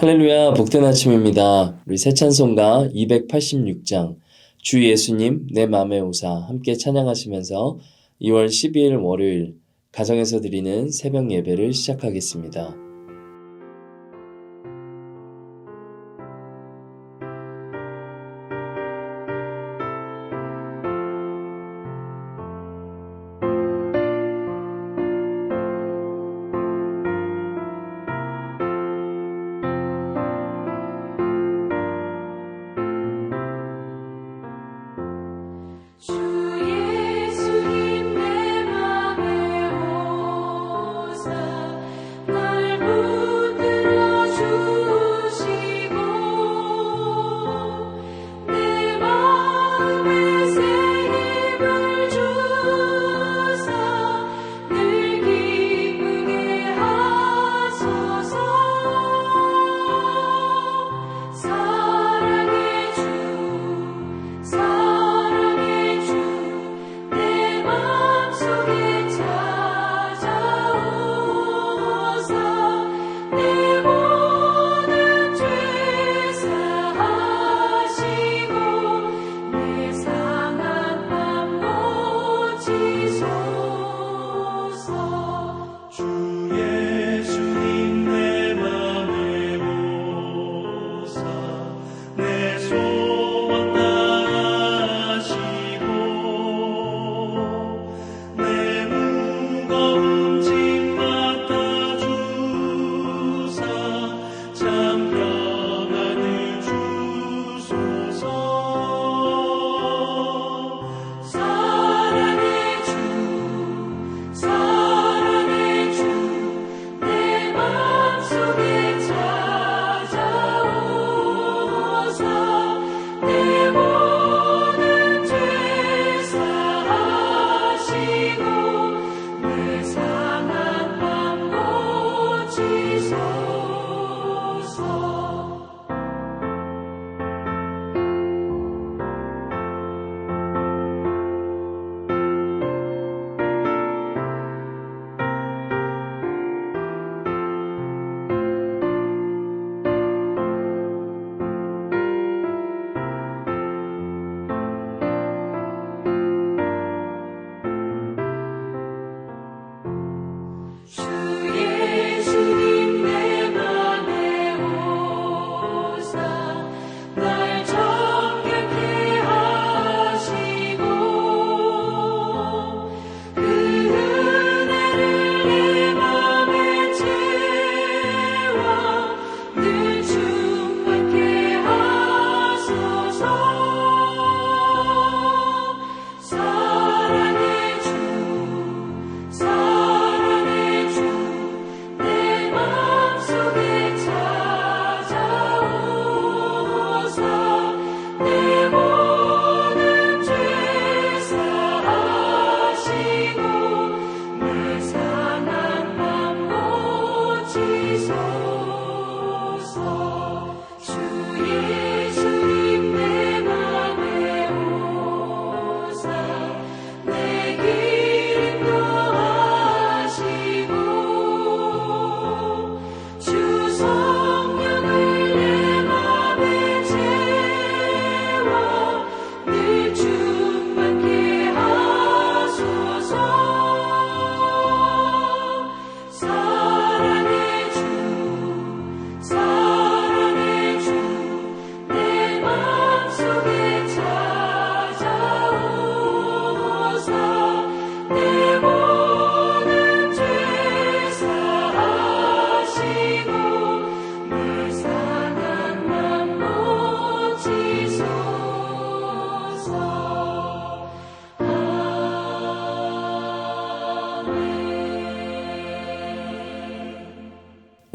할렐루야, 복된 아침입니다. 우리 새 찬송가 286장 주 예수님 내 맘에 오사 함께 찬양하시면서 2월 12일 월요일 가정에서 드리는 새벽 예배를 시작하겠습니다.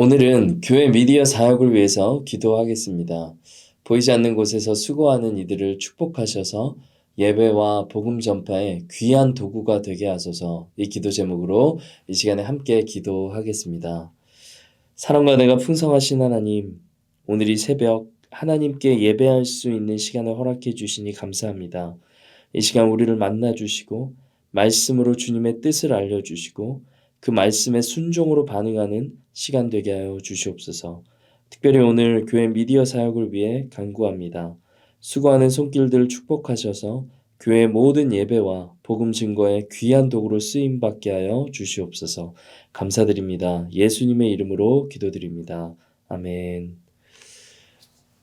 오늘은 교회 미디어 사역을 위해서 기도하겠습니다. 보이지 않는 곳에서 수고하는 이들을 축복하셔서 예배와 복음 전파의 귀한 도구가 되게 하소서. 이 기도 제목으로 이 시간에 함께 기도하겠습니다. 사랑과 은혜가 풍성하신 하나님, 오늘 이 새벽 하나님께 예배할 수 있는 시간을 허락해 주시니 감사합니다. 이 시간 우리를 만나 주시고 말씀으로 주님의 뜻을 알려주시고 그 말씀에 순종으로 반응하는 시간 되게 하여 주시옵소서. 특별히 오늘 교회 미디어 사역을 위해 간구합니다. 수고하는 손길들 축복하셔서 교회 모든 예배와 복음 증거에 귀한 도구로 쓰임 받게 하여 주시옵소서. 감사드립니다. 예수님의 이름으로 기도드립니다. 아멘.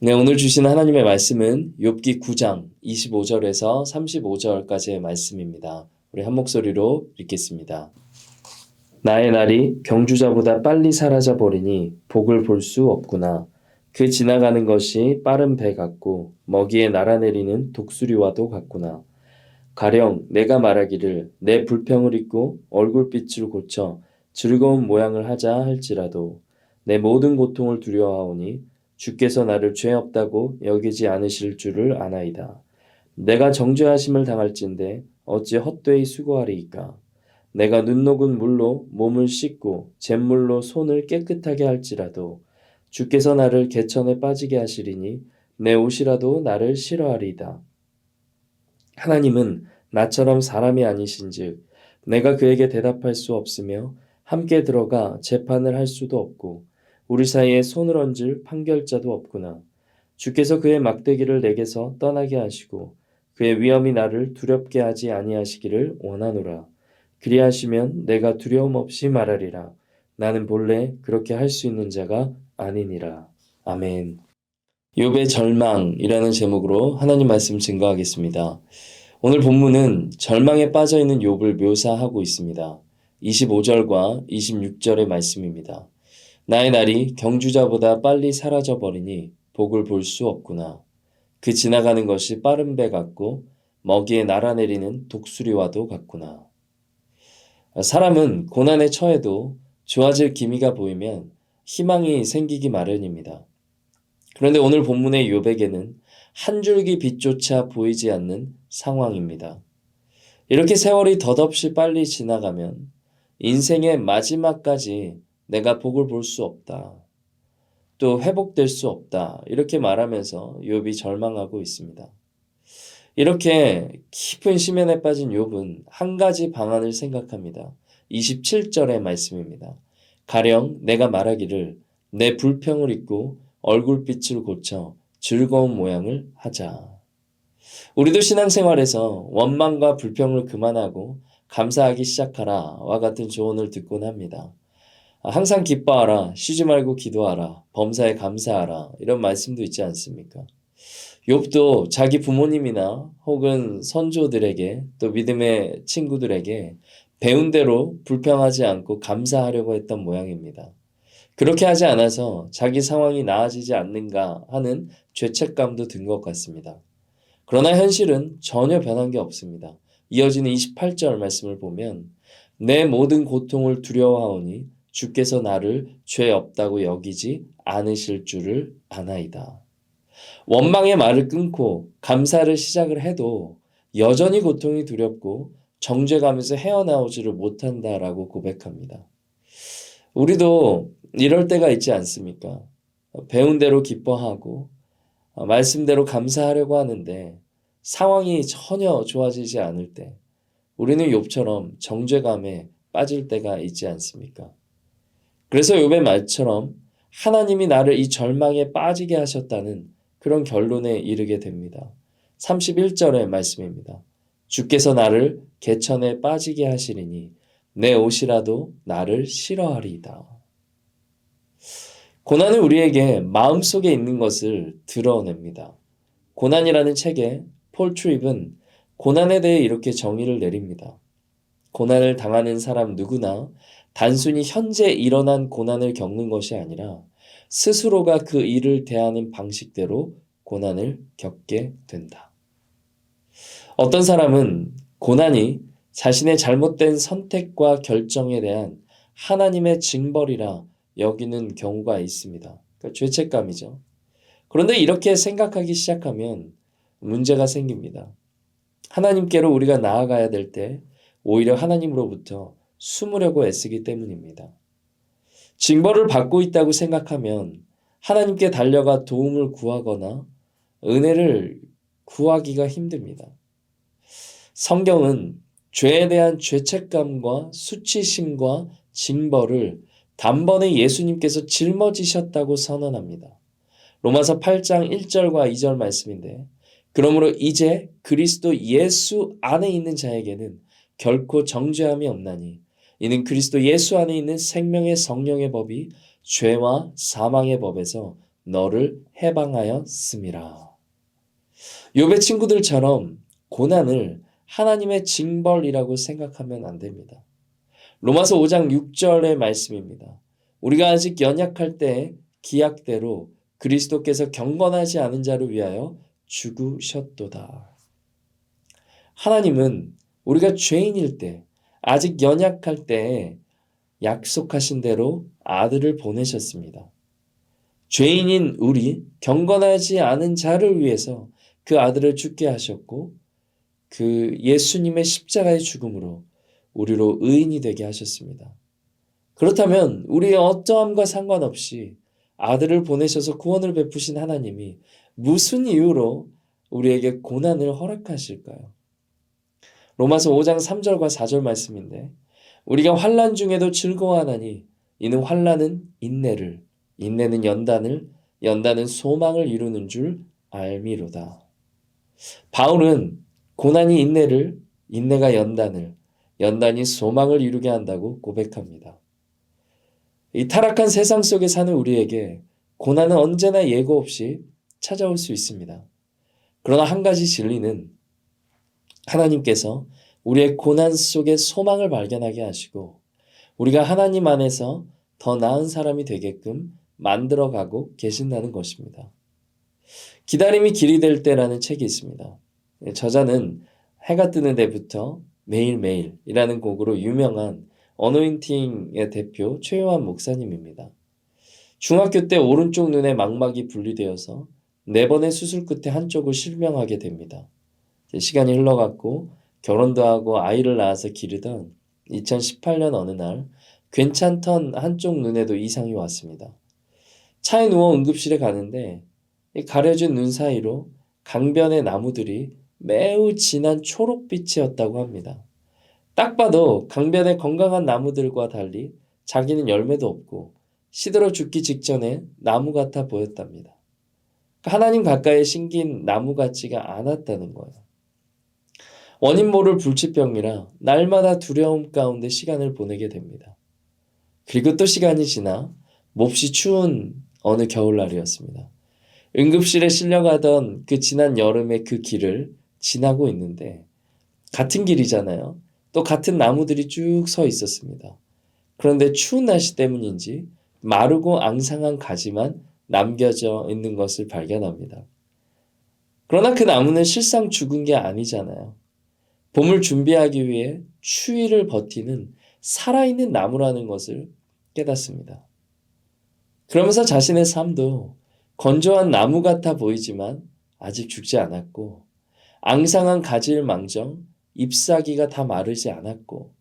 네, 오늘 주신 하나님의 말씀은 욥기 9장 25절에서 35절까지의 말씀입니다. 우리 한 목소리로 읽겠습니다. 나의 날이 경주자보다 빨리 사라져 버리니 복을 볼 수 없구나. 그 지나가는 것이 빠른 배 같고 먹이에 날아내리는 독수리와도 같구나. 가령 내가 말하기를 내 불평을 잊고 얼굴빛을 고쳐 즐거운 모양을 하자 할지라도 내 모든 고통을 두려워하오니 주께서 나를 죄 없다고 여기지 않으실 줄을 아나이다. 내가 정죄하심을 당할진대 어찌 헛되이 수고하리이까. 내가 눈 녹은 물로 몸을 씻고 잿물로 손을 깨끗하게 할지라도 주께서 나를 개천에 빠지게 하시리니 내 옷이라도 나를 싫어하리이다. 하나님은 나처럼 사람이 아니신즉 내가 그에게 대답할 수 없으며 함께 들어가 재판을 할 수도 없고 우리 사이에 손을 얹을 판결자도 없구나. 주께서 그의 막대기를 내게서 떠나게 하시고 그의 위엄이 나를 두렵게 하지 아니하시기를 원하노라. 그리하시면 내가 두려움 없이 말하리라. 나는 본래 그렇게 할 수 있는 자가 아니니라. 아멘. 욥의 절망이라는 제목으로 하나님 말씀 증거하겠습니다. 오늘 본문은 절망에 빠져 있는 욥을 묘사하고 있습니다. 25절과 26절의 말씀입니다. 나의 날이 경주자보다 빨리 사라져 버리니 복을 볼 수 없구나. 그 지나가는 것이 빠른 배 같고 먹이에 날아내리는 독수리와도 같구나. 사람은 고난에 처해도 좋아질 기미가 보이면 희망이 생기기 마련입니다. 그런데 오늘 본문의 욥에게는 한 줄기 빛조차 보이지 않는 상황입니다. 이렇게 세월이 덧없이 빨리 지나가면 인생의 마지막까지 내가 복을 볼 수 없다. 또 회복될 수 없다. 이렇게 말하면서 욥이 절망하고 있습니다. 이렇게 깊은 심연에 빠진 욥은 한 가지 방안을 생각합니다. 27절의 말씀입니다. 가령 내가 말하기를 내 불평을 잊고 얼굴빛을 고쳐 즐거운 모양을 하자. 우리도 신앙생활에서 원망과 불평을 그만하고 감사하기 시작하라와 같은 조언을 듣곤 합니다. 항상 기뻐하라, 쉬지 말고 기도하라, 범사에 감사하라 이런 말씀도 있지 않습니까? 욥도 자기 부모님이나 혹은 선조들에게 또 믿음의 친구들에게 배운 대로 불평하지 않고 감사하려고 했던 모양입니다. 그렇게 하지 않아서 자기 상황이 나아지지 않는가 하는 죄책감도 든 것 같습니다. 그러나 현실은 전혀 변한 게 없습니다. 이어지는 28절 말씀을 보면 내 모든 고통을 두려워하오니 주께서 나를 죄 없다고 여기지 않으실 줄을 아나이다. 원망의 말을 끊고 감사를 시작을 해도 여전히 고통이 두렵고 정죄감에서 헤어나오지를 못한다라고 고백합니다. 우리도 이럴 때가 있지 않습니까? 배운 대로 기뻐하고 말씀대로 감사하려고 하는데 상황이 전혀 좋아지지 않을 때 우리는 욥처럼 정죄감에 빠질 때가 있지 않습니까? 그래서 욥의 말처럼 하나님이 나를 이 절망에 빠지게 하셨다는 그런 결론에 이르게 됩니다. 31절의 말씀입니다. 주께서 나를 개천에 빠지게 하시리니 내 옷이라도 나를 싫어하리이다. 고난은 우리에게 마음속에 있는 것을 드러냅니다. 고난이라는 책에 폴 트립은 고난에 대해 이렇게 정의를 내립니다. 고난을 당하는 사람 누구나 단순히 현재 일어난 고난을 겪는 것이 아니라 스스로가 그 일을 대하는 방식대로 고난을 겪게 된다. 어떤 사람은 고난이 자신의 잘못된 선택과 결정에 대한 하나님의 징벌이라 여기는 경우가 있습니다. 그러니까 죄책감이죠. 그런데 이렇게 생각하기 시작하면 문제가 생깁니다. 하나님께로 우리가 나아가야 될 때 오히려 하나님으로부터 숨으려고 애쓰기 때문입니다. 징벌을 받고 있다고 생각하면 하나님께 달려가 도움을 구하거나 은혜를 구하기가 힘듭니다. 성경은 죄에 대한 죄책감과 수치심과 징벌을 단번에 예수님께서 짊어지셨다고 선언합니다. 로마서 8장 1절과 2절 말씀인데, 그러므로 이제 그리스도 예수 안에 있는 자에게는 결코 정죄함이 없나니 이는 그리스도 예수 안에 있는 생명의 성령의 법이 죄와 사망의 법에서 너를 해방하였음이라. 욥의 친구들처럼 고난을 하나님의 징벌이라고 생각하면 안 됩니다. 로마서 5장 6절의 말씀입니다. 우리가 아직 연약할 때 기약대로 그리스도께서 경건하지 않은 자를 위하여 죽으셨도다. 하나님은 우리가 죄인일 때, 아직 연약할 때 약속하신 대로 아들을 보내셨습니다. 죄인인 우리, 경건하지 않은 자를 위해서 그 아들을 죽게 하셨고, 그 예수님의 십자가의 죽음으로 우리로 의인이 되게 하셨습니다. 그렇다면 우리의 어떠함과 상관없이 아들을 보내셔서 구원을 베푸신 하나님이 무슨 이유로 우리에게 고난을 허락하실까요? 로마서 5장 3절과 4절 말씀인데, 우리가 환난 중에도 즐거워하나니 이는 환난은 인내를, 인내는 연단을, 연단은 소망을 이루는 줄 알미로다. 바울은 고난이 인내를, 인내가 연단을, 연단이 소망을 이루게 한다고 고백합니다. 이 타락한 세상 속에 사는 우리에게 고난은 언제나 예고 없이 찾아올 수 있습니다. 그러나 한 가지 진리는 하나님께서 우리의 고난 속에 소망을 발견하게 하시고 우리가 하나님 안에서 더 나은 사람이 되게끔 만들어가고 계신다는 것입니다. 기다림이 길이 될 때라는 책이 있습니다. 저자는 해가 뜨는 데부터 매일매일이라는 곡으로 유명한 어노인팅의 대표 최요한 목사님입니다. 중학교 때 오른쪽 눈에 망막이 분리되어서 4번의 수술 끝에 한쪽을 실명하게 됩니다. 시간이 흘러갔고 결혼도 하고 아이를 낳아서 기르던 2018년 어느 날 괜찮던 한쪽 눈에도 이상이 왔습니다. 차에 누워 응급실에 가는데 가려진 눈 사이로 강변의 나무들이 매우 진한 초록빛이었다고 합니다. 딱 봐도 강변의 건강한 나무들과 달리 자기는 열매도 없고 시들어 죽기 직전에 나무 같아 보였답니다. 하나님 가까이에 심긴 나무 같지가 않았다는 거예요. 원인 모를 불치병이라 날마다 두려움 가운데 시간을 보내게 됩니다. 그리고 또 시간이 지나 몹시 추운 어느 겨울날이었습니다. 응급실에 실려가던 그 지난 여름의 그 길을 지나고 있는데 같은 길이잖아요. 또 같은 나무들이 쭉 서 있었습니다. 그런데 추운 날씨 때문인지 마르고 앙상한 가지만 남겨져 있는 것을 발견합니다. 그러나 그 나무는 실상 죽은 게 아니잖아요. 봄을 준비하기 위해 추위를 버티는 살아있는 나무라는 것을 깨닫습니다. 그러면서 자신의 삶도 건조한 나무 같아 보이지만 아직 죽지 않았고 앙상한 가지를 망정 잎사귀가 다 마르지 않았고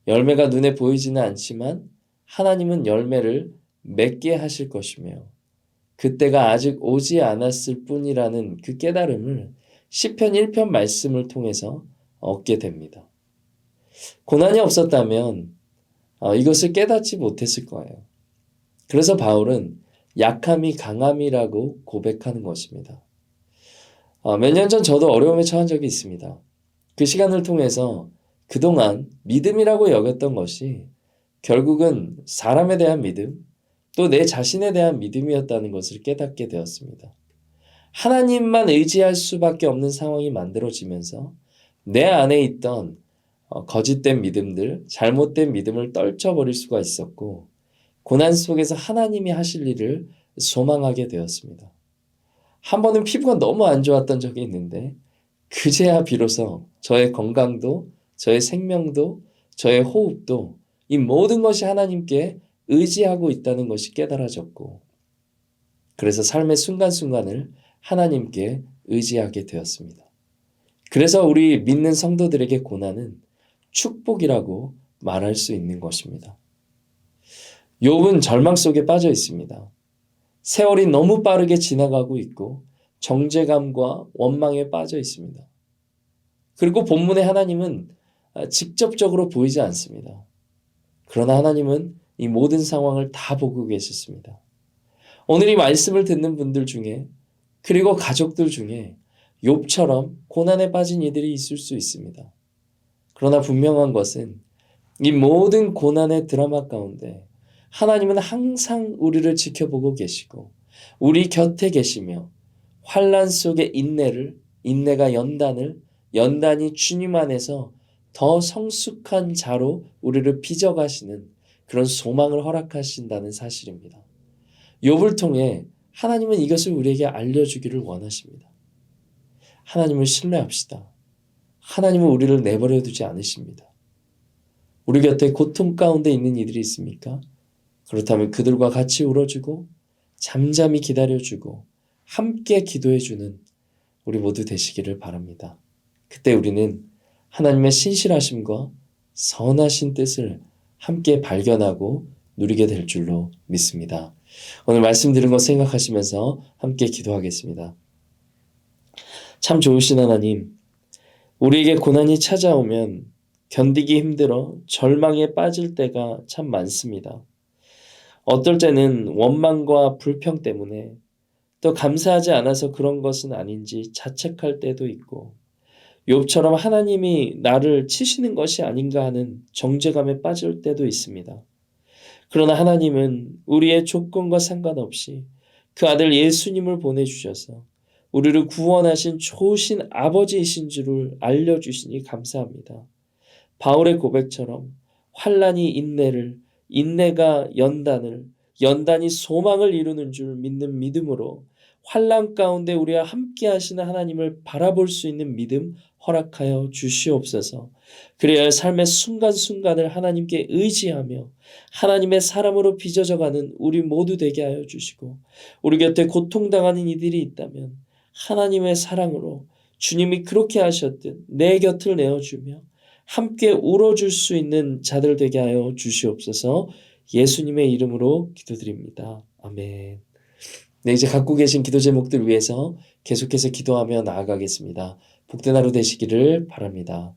열매가 눈에 보이지는 않지만 하나님은 열매를 맺게 하실 것이며 그때가 아직 오지 않았을 뿐이라는 그 깨달음을 시편 1편 말씀을 통해서 얻게 됩니다. 고난이 없었다면 이것을 깨닫지 못했을 거예요. 그래서 바울은 약함이 강함이라고 고백하는 것입니다. 몇 년 전 저도 어려움에 처한 적이 있습니다. 그 시간을 통해서 그동안 믿음이라고 여겼던 것이 결국은 사람에 대한 믿음, 또 내 자신에 대한 믿음이었다는 것을 깨닫게 되었습니다. 하나님만 의지할 수밖에 없는 상황이 만들어지면서 내 안에 있던 거짓된 믿음들, 잘못된 믿음을 떨쳐버릴 수가 있었고 고난 속에서 하나님이 하실 일을 소망하게 되었습니다. 한 번은 피부가 너무 안 좋았던 적이 있는데 그제야 비로소 저의 건강도, 저의 생명도, 저의 호흡도 이 모든 것이 하나님께 의지하고 있다는 것이 깨달아졌고 그래서 삶의 순간순간을 하나님께 의지하게 되었습니다. 그래서 우리 믿는 성도들에게 고난은 축복이라고 말할 수 있는 것입니다. 욥은 절망 속에 빠져 있습니다. 세월이 너무 빠르게 지나가고 있고 정죄감과 원망에 빠져 있습니다. 그리고 본문의 하나님은 직접적으로 보이지 않습니다. 그러나 하나님은 이 모든 상황을 다 보고 계셨습니다. 오늘 이 말씀을 듣는 분들 중에 그리고 가족들 중에 욥처럼 고난에 빠진 이들이 있을 수 있습니다. 그러나 분명한 것은 이 모든 고난의 드라마 가운데 하나님은 항상 우리를 지켜보고 계시고 우리 곁에 계시며 환난 속의 인내가 연단이 주님 안에서 더 성숙한 자로 우리를 빚어가시는 그런 소망을 허락하신다는 사실입니다. 욥을 통해 하나님은 이것을 우리에게 알려주기를 원하십니다. 하나님을 신뢰합시다. 하나님은 우리를 내버려 두지 않으십니다. 우리 곁에 고통 가운데 있는 이들이 있습니까? 그렇다면 그들과 같이 울어주고 잠잠히 기다려주고 함께 기도해주는 우리 모두 되시기를 바랍니다. 그때 우리는 하나님의 신실하심과 선하신 뜻을 함께 발견하고 누리게 될 줄로 믿습니다. 오늘 말씀 들은 것 생각하시면서 함께 기도하겠습니다. 참 좋으신 하나님, 우리에게 고난이 찾아오면 견디기 힘들어 절망에 빠질 때가 참 많습니다. 어떨 때는 원망과 불평 때문에 또 감사하지 않아서 그런 것은 아닌지 자책할 때도 있고 욥처럼 하나님이 나를 치시는 것이 아닌가 하는 정죄감에 빠질 때도 있습니다. 그러나 하나님은 우리의 조건과 상관없이 그 아들 예수님을 보내주셔서 우리를 구원하신 좋으신 아버지이신 줄을 알려주시니 감사합니다. 바울의 고백처럼 환난이 인내가 연단이 소망을 이루는 줄 믿는 믿음으로 환난 가운데 우리와 함께 하시는 하나님을 바라볼 수 있는 믿음 허락하여 주시옵소서. 그래야 삶의 순간순간을 하나님께 의지하며 하나님의 사람으로 빚어져가는 우리 모두 되게 하여 주시고 우리 곁에 고통당하는 이들이 있다면 하나님의 사랑으로 주님이 그렇게 하셨듯 내 곁을 내어주며 함께 울어줄 수 있는 자들 되게 하여 주시옵소서. 예수님의 이름으로 기도드립니다. 아멘. 네, 이제 갖고 계신 기도 제목들 위해서 계속해서 기도하며 나아가겠습니다. 복된 하루 되시기를 바랍니다.